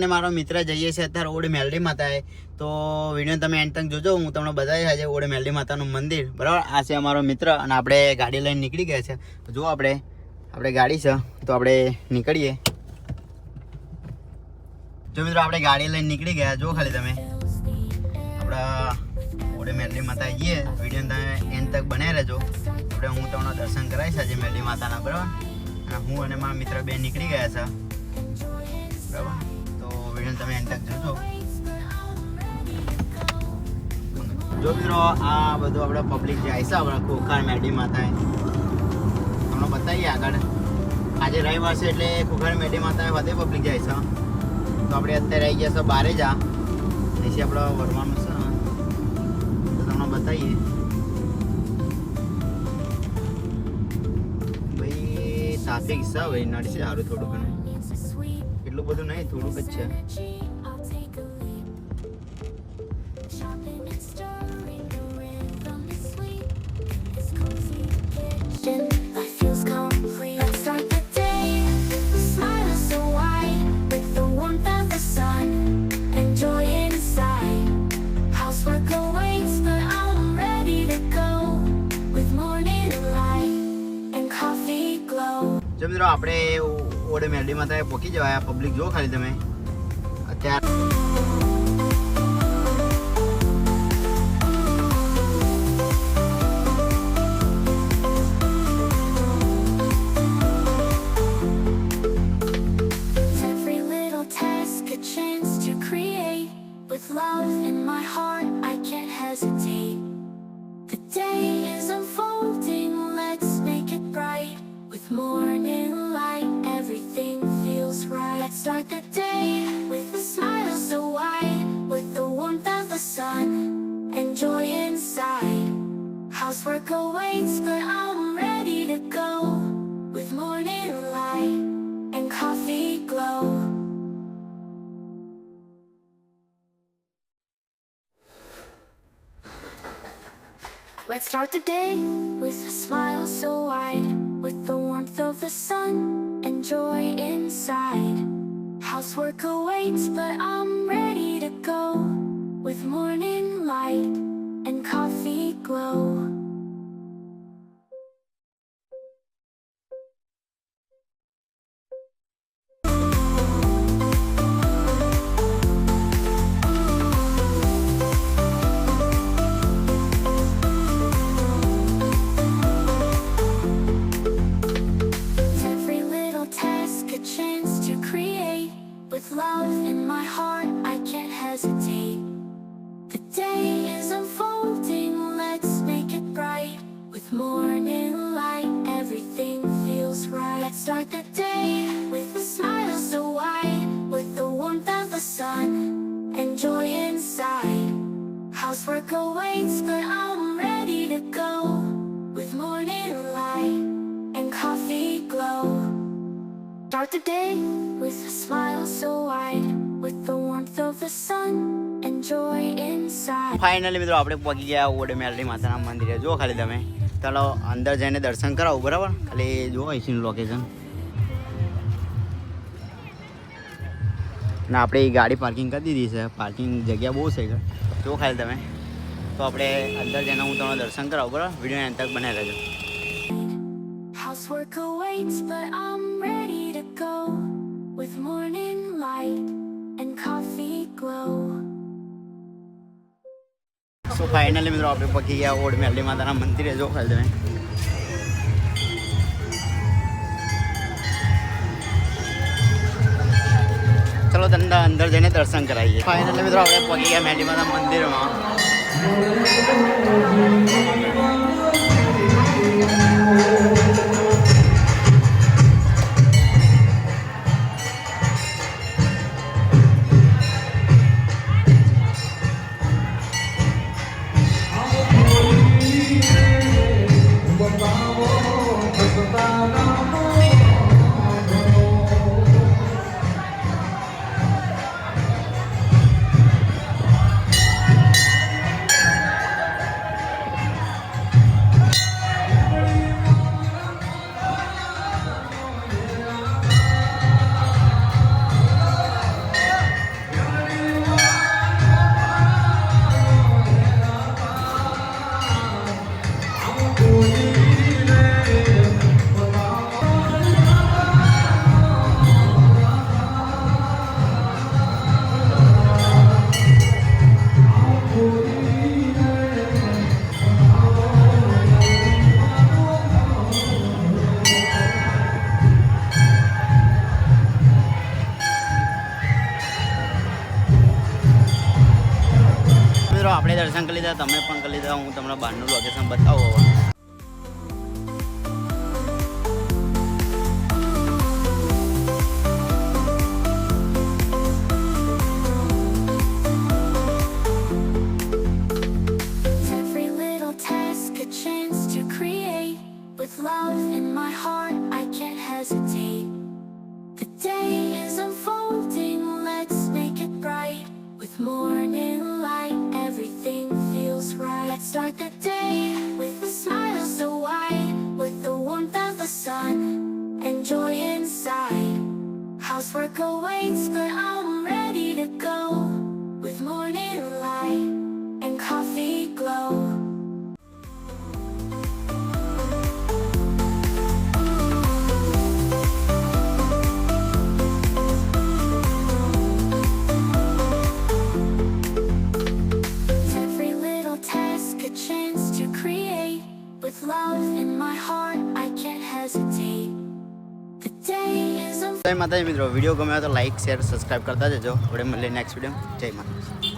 અને મારો મિત્ર જઈએ છીએ અત્યારે ઓડ મેલડી માતાએ. તો વિડીયો તમે એન્ડ તક જોજો. હું તમને બતાવીશ આજે ઓડ મેલડી માતાનું મંદિર. બરાબર, આ છે અમારો મિત્ર અને આપણે ગાડી લઈને નીકળી ગયા છે. જો આપણે ગાડી છે તો આપણે નીકળીએ. જો મિત્રો આપણે ગાડી લઈને નીકળી ગયા. જો ખાલી તમે આપણા ઓડે મેલડી માતા આવીએ. વિડીયો તમે એન્ડ તક બનાવી રહેજો. હું તમને દર્શન કરાવીશ આજે મેલડી માતાના. બરાબર, અને હું અને મારા મિત્ર બે નીકળી ગયા છે. બરાબર, તો વિડીયો તમે એન્ડ તક જોજો. જો મિત્રો આ બધું આપણે પબ્લિક જાય છે આપણા ખોખાર મેલડી માતાએ. તમને બતાવીએ આગળ. આજે રવિવાર છે એટલે ખોખાર મેલડી માતાએ વધે પબ્લિક જાય છે. તો આપણે અત્યારે આવી ગયા છે બારે જા પછી આપણે વરવાનું છે તો તમને બતાવીએ. ભાઈ ટ્રાફિક છે ભાઈ, નડશે સારું થોડું ઘણું. એટલું બધું નહીં, થોડુંક જ છે. જો મિત્રો આપણે ઓડે મેલડી માતાએ પહોંચી જવાય. પબ્લિક જો ખાલી તમે અત્યારે. Morning light, everything feels right. Let's start the day with a smile so wide, with the warmth of the sun and joy inside. Housework awaits, but I'm ready to go, with morning light and coffee glow. Let's start the day with a smile so wide, with the warmth of the sun and joy inside. Housework awaits, but I'm ready to go, with morning light and coffee glow. With love in my heart, I can't hesitate. The day is unfolding, let's make it bright. With morning light, everything feels right. Let's start the day with a smile so wide, with the warmth of the sun and joy inside. Housework awaits, but I'm ready to go, with morning light and coffee glow. Start the day with a smile so wide, with the warmth of the sun and joy inside. Finally મિત્રો આપણે પહોંચી ગયા ઓડે મેલડી માતાના મંદિરે. જો ખાલી તમે ચાલો અંદર જઈને દર્શન કરાવો. બરાબર, ખાલી જો અહીંનું લોકેશન. ને આપણે ગાડી પાર્કિંગ કરી દીધી છે. પાર્કિંગ જગ્યા બહુ છે. જો ખાલી તમે તો આપણે અંદર જઈને હું તમને દર્શન કરાવું. બરાબર, વિડીયો અંત તક બનાવી રહેજો. Housework awaits, but I'm ready to go, with morning light and coffee glow. So finally મિત્રો આપણે પહોંચી ગયા ઓડ મેલડી માતાના મંદિરે. જો ખાલી તમે ચલો તમને અંદર જઈને દર્શન કરાવીએ. ફાઇનલી મિત્રો આપણે પહોંચી ગયા મેલડી માતા મંદિરમાં. લીધા, તમે પણ કરી લીધા. હું તમને બહારનું લોકેશન બતાવું હવે. Every little task a chance to create. With love in my heart, I can't hesitate. The day is unfolding, let's make it bright. With morning light, everything feels right. Let's start the day with a smile so wide. With the warmth of the sun and joy inside. Housework awaits, but I'm ready to go. With morning light and coffee glow. Every little task a chance to create. With love in my heart, I can't hesitate. The day is જય માતાજી મિત્રો, video ગમ્યો તો like share subscribe કરતા જજો. આપણે મળીએ next video. જય માતાજી.